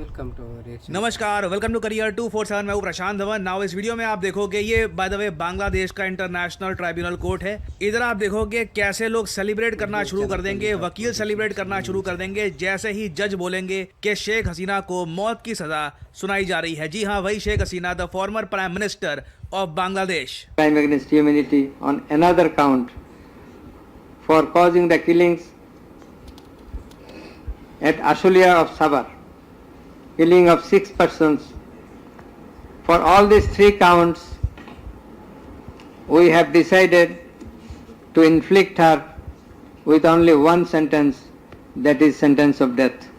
नमस्कार, welcome to career 247। मैं हूं प्रशांत धवन। नाउ इस वीडियो में आप देखोगे, ये बाय द वे बांग्लादेश का इंटरनेशनल ट्राइब्यूनल कोर्ट है। इधर आप देखोगे कैसे लोग सेलिब्रेट करना शुरू कर देंगे, वकील सेलिब्रेट करना शुरू कर देंगे जैसे ही जज बोलेंगे कि शेख हसीना को मौत की सजा सुनाई जा रही है। जी हाँ, वही Sheikh Hasina, the former prime minister of Bangladesh. Crime against humanity on another count for causing the killings at Ashulia of Sabar, killing of 6 persons. For all these 3 counts, we have decided to inflict her with only one sentence, that is sentence of death.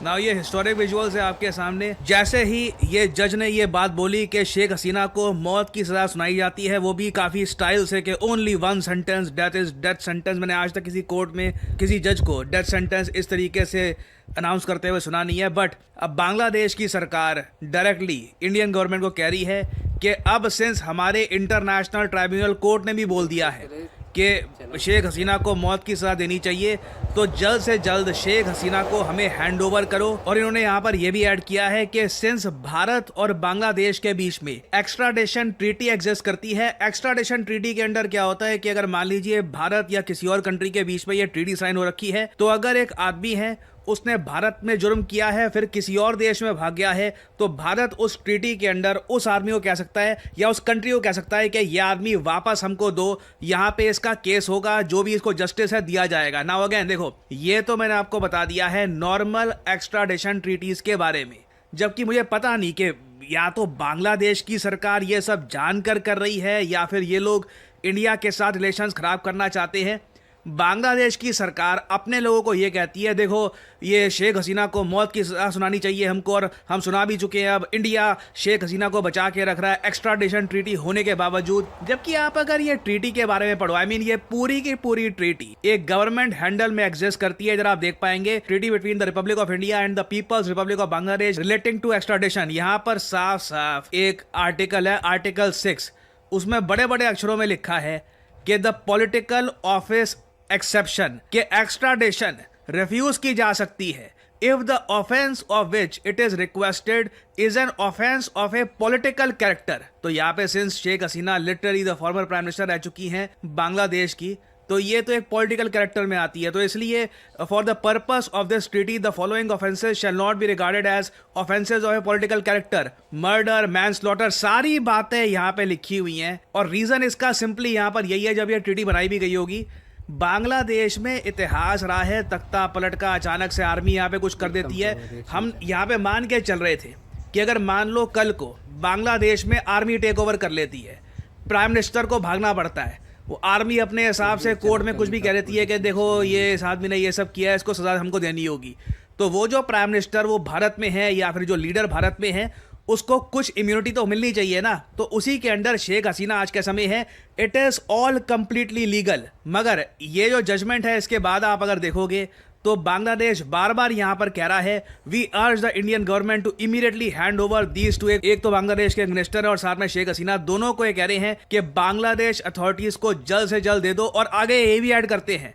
Now ये historic visuals है आपके सामने। जैसे ही ये जज ने ये बात बोली कि शेख हसीना को मौत की सजा सुनाई जाती है, वो भी काफी स्टाइल से कि only one sentence, death is death sentence. मैंने आज तक किसी कोर्ट में किसी जज को डेथ सेंटेंस इस तरीके से अनाउंस करते हुए सुना नहीं है। बट अब बांग्लादेश की सरकार डायरेक्टली इंडियन गवर्नमेंट को कह रही है कि अब सिंस हमारे इंटरनेशनल ट्राइब्यूनल कोर्ट ने भी बोल दिया है कि शेख हसीना को मौत की सजा देनी चाहिए, तो जल्द से जल्द शेख हसीना को हमें हैंड ओवर करो। और इन्होंने यहाँ पर यह भी ऐड किया है कि सिंस भारत और बांग्लादेश के बीच में एक्स्ट्राडिशन ट्रीटी एग्जिस्ट करती है। एक्स्ट्राडिशन ट्रीटी के अंडर क्या होता है कि अगर मान लीजिए भारत या किसी और कंट्री के बीच में ये ट्रीटी साइन हो रखी है, तो अगर एक आदमी है उसने भारत में जुर्म किया है, फिर किसी और देश में भाग गया है, तो भारत उस ट्रीटी के अंडर उस आदमी को कह सकता है या उस कंट्री को कह सकता है कि यह आदमी वापस हमको दो, यहाँ पे इसका केस होगा, जो भी इसको जस्टिस है दिया जाएगा। नाउ अगेन देखो, ये तो मैंने आपको बता दिया है नॉर्मल एक्स्ट्राडिशन ट्रीटीज के बारे में, जबकि मुझे पता नहीं कि या तो बांग्लादेश की सरकार ये सब जानकर कर रही है या फिर ये लोग इंडिया के साथ रिलेशंस खराब करना चाहते हैं। बांग्लादेश की सरकार अपने लोगों को ये कहती है, देखो ये शेख हसीना को मौत की सजा सुनानी चाहिए हमको, और हम सुना भी चुके हैं। अब इंडिया शेख हसीना को बचा के रख रहा है एक्स्ट्राडिशन ट्रीटी होने के बावजूद। जबकि आप अगर ये ट्रीटी के बारे में पढ़ो, आई मीन ये पूरी की पूरी ट्रीटी एक गवर्नमेंट हैंडल में एग्जिस्ट करती है। इधर आप देख पाएंगे, treaty between the republic of India and the people's republic of Bangladesh relating to extradition. यहाँ पर साफ साफ एक आर्टिकल है, आर्टिकल 6, उसमें बड़े बड़े अक्षरों में लिखा है कि द पॉलिटिकल ऑफिस एक्सेप्शन के एक्स्ट्राडिशन रिफ्यूज की जा सकती है if the offence of which it is requested is an offence of a political character. तो यहाँ पे since Sheikh Hasina literally the former prime minister रह चुकी हैं बांग्लादेश की, तो ये तो एक पॉलिटिकल कैरेक्टर में आती है। तो इसलिए for the purpose of this treaty the following offences shall not be regarded as offences of a political character, murder, manslaughter, सारी बातें यहाँ पे लिखी हुई हैं। और रीजन इसका सिंपली यहाँ पर यही है, जब ये ट्रीटी बनाई भी गई होगी, बांग्लादेश में इतिहास रहा है तख्ता पलट का, अचानक से आर्मी यहाँ पे कुछ कर देती है। हम यहाँ पे मान के चल रहे थे कि अगर मान लो कल को बांग्लादेश में आर्मी टेक ओवर कर लेती है, प्राइम मिनिस्टर को भागना पड़ता है, वो आर्मी अपने हिसाब से कोर्ट में कुछ भी कह देती है कि देखो ये इस आदमी ने ये सब किया है, इसको सजा हमको देनी होगी, तो वो जो प्राइम मिनिस्टर वो भारत में है या फिर जो लीडर भारत में है, उसको कुछ इम्यूनिटी तो मिलनी चाहिए ना। तो उसी के अंडर शेख हसीना आज के समय है, it is all completely legal. मगर ये जो जजमेंट है, इसके बाद आप अगर देखोगे तो बांग्लादेश बार बार यहां पर कह रहा है, we urge the Indian government to immediately hand over these two. एक तो बांग्लादेश के मिनिस्टर है और साथ में शेख हसीना, दोनों को ये कह रहे हैं कि बांग्लादेश अथॉरिटीज को जल्द से जल्द दे दो। और आगे ये भी ऐड करते हैं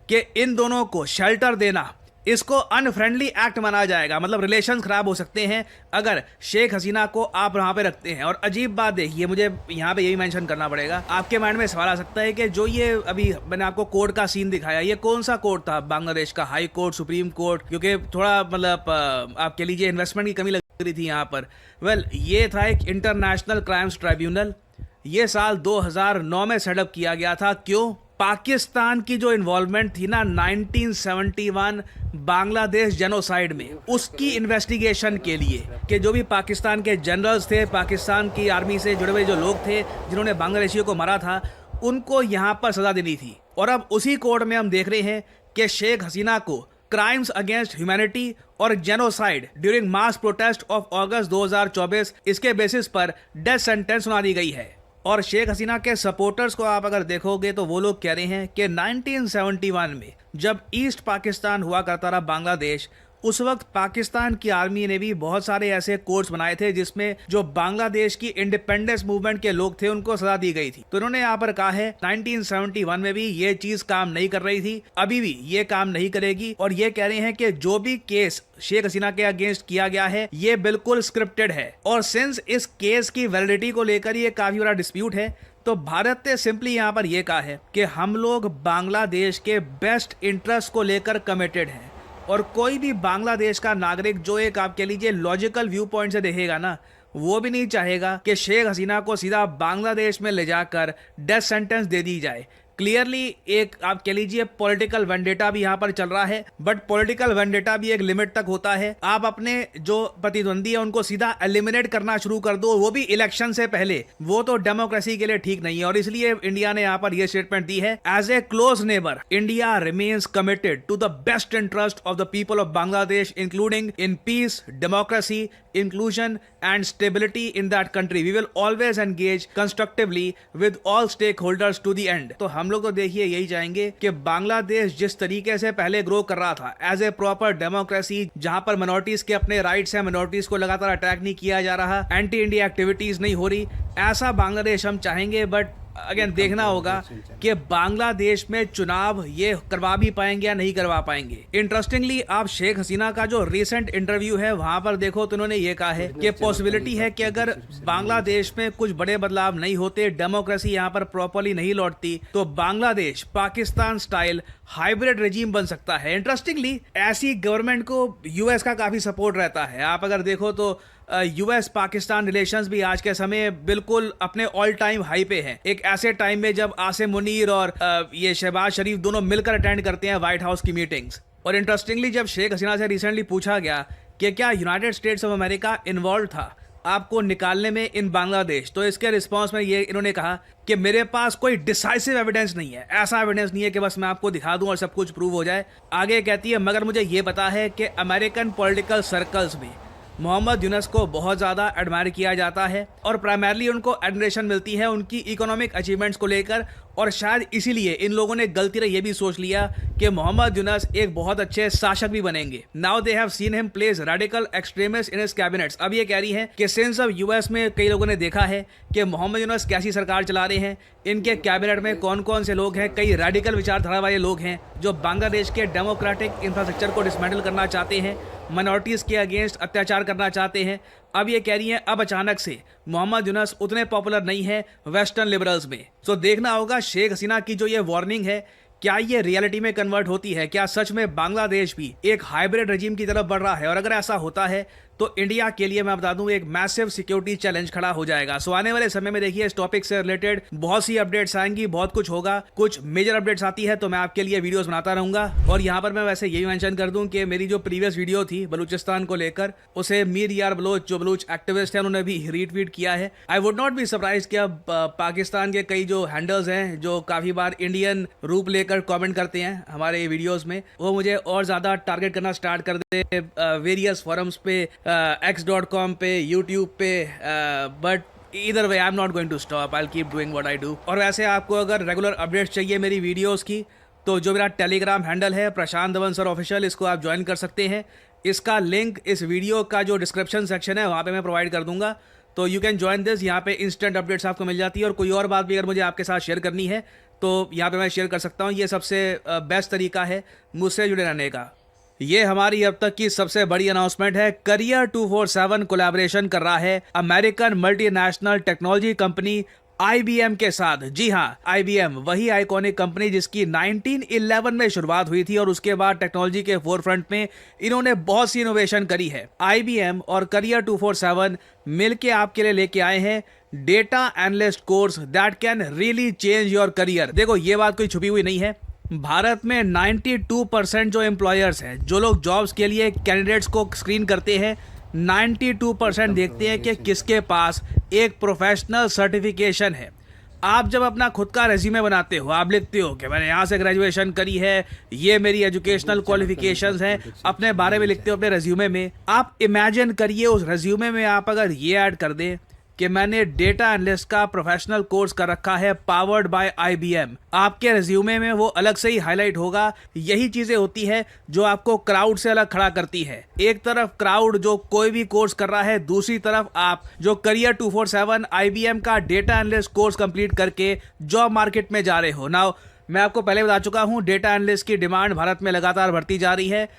कि इन दोनों को शेल्टर देना, इसको अनफ्रेंडली एक्ट माना जाएगा, मतलब रिलेशंस खराब हो सकते हैं अगर शेख हसीना को आप वहां पे रखते हैं। और अजीब बात देखिए, मुझे यहाँ पे यही मेंशन करना पड़ेगा, आपके माइंड में सवाल आ सकता है कि जो ये अभी मैंने आपको कोर्ट का सीन दिखाया, ये कौन सा कोर्ट था बांग्लादेश का? High court, supreme court? क्योंकि थोड़ा मतलब आप कह लीजिए इन्वेस्टमेंट की कमी लग रही थी यहाँ पर। वेल, ये था एक इंटरनेशनल क्राइम्स ट्राइब्यूनल। ये साल 2009 में सेटअप किया गया था। क्यों? पाकिस्तान की जो इन्वॉल्वमेंट थी ना 1971 बांग्लादेश जेनोसाइड में, उसकी इन्वेस्टिगेशन के लिए, कि जो भी पाकिस्तान के जनरल्स थे, पाकिस्तान की आर्मी से जुड़े हुए जो लोग थे जिन्होंने बांग्लादेशियों को मारा था, उनको यहाँ पर सजा देनी थी। और अब उसी कोर्ट में हम देख रहे हैं कि शेख हसीना को क्राइम्स अगेंस्ट ह्यूमैनिटी और genocide during mass protest of अगस्त 2024, इसके बेसिस पर डेथ सेंटेंस सुना दी गई है। और शेख हसीना के सपोर्टर्स को आप अगर देखोगे तो वो लोग कह रहे हैं कि 1971 में जब ईस्ट पाकिस्तान हुआ करता रहा बांग्लादेश, उस वक्त पाकिस्तान की आर्मी ने भी बहुत सारे ऐसे कोर्ट्स बनाए थे जिसमें जो बांग्लादेश की इंडिपेंडेंस मूवमेंट के लोग थे उनको सजा दी गई थी। तो इन्होंने यहाँ पर कहा है 1971 में भी ये चीज काम नहीं कर रही थी, अभी भी ये काम नहीं करेगी, और ये कह रहे हैं कि जो भी केस शेख हसीना के अगेंस्ट किया गया है ये बिल्कुल स्क्रिप्टेड है। और सिंस इस केस की वैलिडिटी को लेकर ये काफी बड़ा डिस्प्यूट है, तो भारत ने सिंपली यहाँ पर यह कहा है कि हम लोग बांग्लादेश के बेस्ट इंटरेस्ट को लेकर कमिटेड हैं, और कोई भी बांग्लादेश का नागरिक जो एक आप कह लीजिए लॉजिकल व्यू पॉइंट से देखेगा ना, वो भी नहीं चाहेगा कि शेख हसीना को सीधा बांग्लादेश में ले जाकर डेथ सेंटेंस दे दी जाए। क्लियरली एक आप कह लीजिए पॉलिटिकल वेंडेटा भी यहाँ पर चल रहा है, बट पॉलिटिकल वेंडेटा भी एक लिमिट तक होता है। आप अपने जो प्रतिद्वंदी है उनको सीधा एलिमिनेट करना शुरू कर दो, वो भी इलेक्शन से पहले, वो तो डेमोक्रेसी के लिए ठीक नहीं है। और इसलिए इंडिया ने यहाँ पर यह स्टेटमेंट दी है, as a close neighbour India remains committed to the best interest of the people of Bangladesh, including in peace, democracy, inclusion and stability in that country. We will always engage constructively with all stakeholders to the end. तो हम लोग तो देखिए यही चाहेंगे कि बांग्लादेश जिस तरीके से पहले ग्रो कर रहा था एज ए प्रॉपर डेमोक्रेसी, जहां पर मिनोरिटीज के अपने राइट्स हैं, मिनोरिटीज को लगातार अटैक नहीं किया जा रहा, एंटी इंडिया एक्टिविटीज नहीं हो रही, ऐसा बांग्लादेश हम चाहेंगे। बट अगेन देखना होगा कि बांग्लादेश में चुनाव ये करवा भी पाएंगे या नहीं करवा पाएंगे। इंटरेस्टिंगली आप शेख हसीना का जो रिसेंट इंटरव्यू है वहां पर देखो तो उन्होंने ये कहा है कि पॉसिबिलिटी है कि अगर बांग्लादेश में कुछ बड़े बदलाव नहीं होते, डेमोक्रेसी यहाँ पर प्रॉपरली नहीं लौटती, तो Bangladesh Pakistan style hybrid regime बन सकता है। इंटरेस्टिंगली ऐसी गवर्नमेंट को यूएस का काफी सपोर्ट रहता है। आप अगर देखो तो यूएस पाकिस्तान रिलेशंस भी आज के समय बिल्कुल अपने ऑल टाइम हाई पे हैं। एक ऐसे टाइम में जब आसिम मुनीर और ये शहबाज शरीफ दोनों मिलकर अटेंड करते हैं व्हाइट हाउस की मीटिंग्स। और इंटरेस्टिंगली जब शेख हसीना से रिसेंटली पूछा गया कि क्या United states of America involve था आपको निकालने में इन बांग्लादेश, तो इसके रिस्पांस में ये इन्होंने कहा कि मेरे पास कोई डिसाइसिव एविडेंस नहीं है, ऐसा एविडेंस नहीं है कि बस मैं आपको दिखा दूं और सब कुछ प्रूव हो जाए। आगे कहती है मगर मुझे ये पता है कि अमेरिकन पॉलिटिकल सर्कल्स में मोहम्मद यूनुस को बहुत ज़्यादा एडमायर किया जाता है और प्राइमरली उनको एडमिरेशन मिलती है उनकी इकोनॉमिक अचीवमेंट्स को लेकर, और शायद इसीलिए इन लोगों ने गलती से ये भी सोच लिया कि मोहम्मद यूनुस एक बहुत अच्छे शासक भी बनेंगे। Now they have seen him place radical extremist in his cabinets. अब ये कह रही है कि सिंस अब यूएस में कई लोगों ने देखा है कि मोहम्मद यूनुस कैसी सरकार चला रहे हैं, इनके कैबिनेट में कौन कौन से लोग हैं, कई रेडिकल विचारधारा वाले लोग हैं जो बांग्लादेश के डेमोक्रेटिक इंफ्रास्ट्रक्चर को डिसमेंटल करना चाहते हैं, माइनॉरिटीज़ के अगेंस्ट अत्याचार करना चाहते हैं। अब ये कह रही हैं अब अचानक से मोहम्मद यूनुस उतने पॉपुलर नहीं है वेस्टर्न लिबरल्स में। सो देखना होगा शेख हसीना की जो ये वार्निंग है क्या ये रियलिटी में कन्वर्ट होती है, क्या सच में बांग्लादेश भी एक हाइब्रिड रजीम की तरफ बढ़ रहा है। और अगर ऐसा होता है तो इंडिया के लिए मैं बता दूं एक मैसिव सिक्योरिटी चैलेंज खड़ा हो जाएगा। सो आने वाले समय में देखिए इस टॉपिक से रिलेटेड बहुत सी अपडेट्स आएंगी, बहुत कुछ होगा, कुछ मेजर अपडेट्स आती है तो मैं आपके लिए वीडियोस बनाता रहूंगा। और यहाँ पर मैं वैसे यही मेंशन कर दूं कि मेरी जो प्रीवियस वीडियो थी बलूचिस्तान को लेकर, उसे मीर यार बलोच जो बलूच एक्टिविस्ट है उन्होंने भी रीट्वीट किया है। I would not be surprise कि अब पाकिस्तान के कई जो हैंडल्स हैं जो काफी बार इंडियन रूप लेकर कॉमेंट करते हैं हमारे वीडियोज में, वो मुझे और ज्यादा टारगेट करना स्टार्ट कर दे वेरियस फोरम्स पे, x.com पे, YouTube पे, but either way I'm not going to stop, I'll keep doing what I do। और वैसे आपको अगर रेगुलर अपडेट्स चाहिए मेरी वीडियोस की तो जो मेरा टेलीग्राम हैंडल है प्रशांत धवन सर ऑफिशियल, इसको आप ज्वाइन कर सकते हैं। इसका लिंक इस वीडियो का जो डिस्क्रिप्शन सेक्शन है वहाँ पे मैं प्रोवाइड कर दूंगा, तो यू कैन ज्वाइन दिस। यहाँ पे इंस्टेंट अपडेट्स आपको मिल जाती है और कोई और बात भी अगर मुझे आपके साथ शेयर करनी है तो यहाँ पे मैं शेयर कर सकता हूँ। ये सबसे बेस्ट तरीका है मुझसे जुड़े रहने का। ये हमारी अब तक की सबसे बड़ी अनाउंसमेंट है। करियर 247 कोलैबोरेशन कर रहा है American multinational technology company IBM के साथ। जी हाँ, IBM वही आइकॉनिक कंपनी जिसकी 1911 में शुरुआत हुई थी और उसके बाद टेक्नोलॉजी के फोरफ्रंट में इन्होंने बहुत सी इनोवेशन करी है। IBM और करियर 247 मिलके आपके लिए लेके आए हैं data analyst course that can really change your career. देखो ये बात कोई छुपी हुई नहीं है, भारत में 92% जो एम्प्लॉयर्स हैं, जो लोग जॉब्स के लिए कैंडिडेट्स को स्क्रीन करते हैं, 92% देखते हैं कि किसके पास एक प्रोफेशनल सर्टिफिकेशन है। आप जब अपना खुद का रेज्यूमे बनाते हो, आप लिखते हो कि मैंने यहाँ से ग्रेजुएशन करी है, ये मेरी एजुकेशनल क्वालिफिकेशंस हैं, अपने बारे में लिखते हो अपने रेज्यूमे में। आप इमेजिन करिए उस रेज्यूमे में आप अगर ये ऐड कर दें कि मैंने डेटा एनालिस्ट का प्रोफेशनल कोर्स कर रखा है पावर्ड बाय IBM। आपके रिज्यूमे में वो अलग से ही हाईलाइट होगा। यही चीजें होती है जो आपको क्राउड से अलग खड़ा करती है। एक तरफ क्राउड जो कोई भी कोर्स कर रहा है, दूसरी तरफ आप जो करियर 247 IBM का डेटा एनालिस्ट कोर्स कंप्लीट करके जॉब मार्केट में जा रहे हो। नाउ मैं आपको पहले बता चुका हूं, डेटा एनालिस्ट की डिमांड भारत में लगातार बढ़ती जा रही है।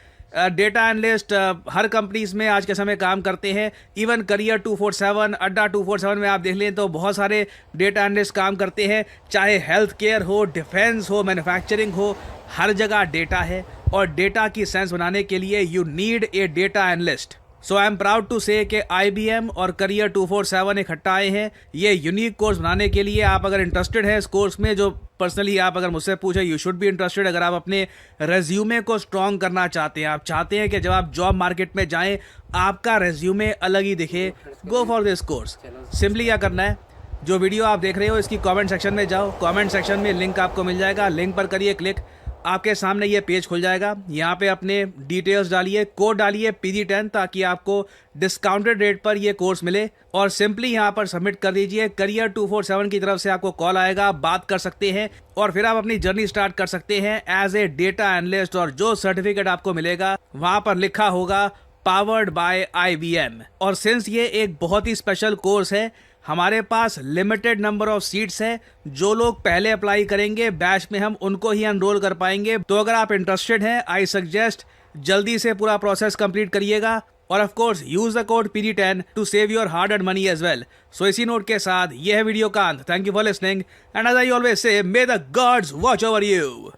डेटा एनालिस्ट हर कंपनीज में आज के समय काम करते हैं। इवन करियर 247, अड्डा 247 में आप देख लें तो बहुत सारे डेटा एनालिस्ट काम करते हैं। चाहे हेल्थ केयर हो, डिफेंस हो, मैन्युफैक्चरिंग हो, हर जगह डेटा है और डेटा की सेंस बनाने के लिए you need a data analyst. So I am proud to say कि IBM और करियर 247 इकट्ठा आए हैं ये यूनिक कोर्स बनाने के लिए। आप अगर इंटरेस्टेड है इस कोर्स में, जो पर्सनली आप अगर मुझसे पूछे, यू शुड बी इंटरेस्टेड। अगर आप अपने रेज्यूमे को स्ट्रॉन्ग करना चाहते हैं, आप चाहते हैं कि जब आप जॉब मार्केट में जाएं आपका रेज्यूमे अलग ही दिखे, go for this course. Simply क्या करना है, जो वीडियो आप देख रहे हो इसकी कमेंट सेक्शन में जाओ, कमेंट सेक्शन में लिंक आपको मिल जाएगा, लिंक पर करिए क्लिक, आपके सामने ये पेज खुल जाएगा। यहाँ पे अपने डिटेल्स डालिए, कोड डालिए PG10 ताकि आपको डिस्काउंटेड रेट पर ये कोर्स मिले और सिंपली यहाँ पर सबमिट कर दीजिए। करियर 247 की तरफ से आपको कॉल आएगा, बात कर सकते हैं और फिर आप अपनी जर्नी स्टार्ट कर सकते हैं एज ए डेटा एनालिस्ट। और जो सर्टिफिकेट आपको मिलेगा वहाँ पर लिखा होगा पावर्ड बाय IBM। और सिंस ये एक बहुत ही स्पेशल कोर्स है, हमारे पास लिमिटेड नंबर ऑफ सीट्स है। जो लोग पहले अप्लाई करेंगे बैच में हम उनको ही एनरोल कर पाएंगे। तो अगर आप इंटरेस्टेड हैं, आई सजेस्ट जल्दी से पूरा प्रोसेस कंप्लीट करिएगा और of course use the code PG10 to save your hard earned money as well. So इसी नोट के साथ यह है वीडियो का अंत। Thank you for listening and as I always say, may the gods watch over you.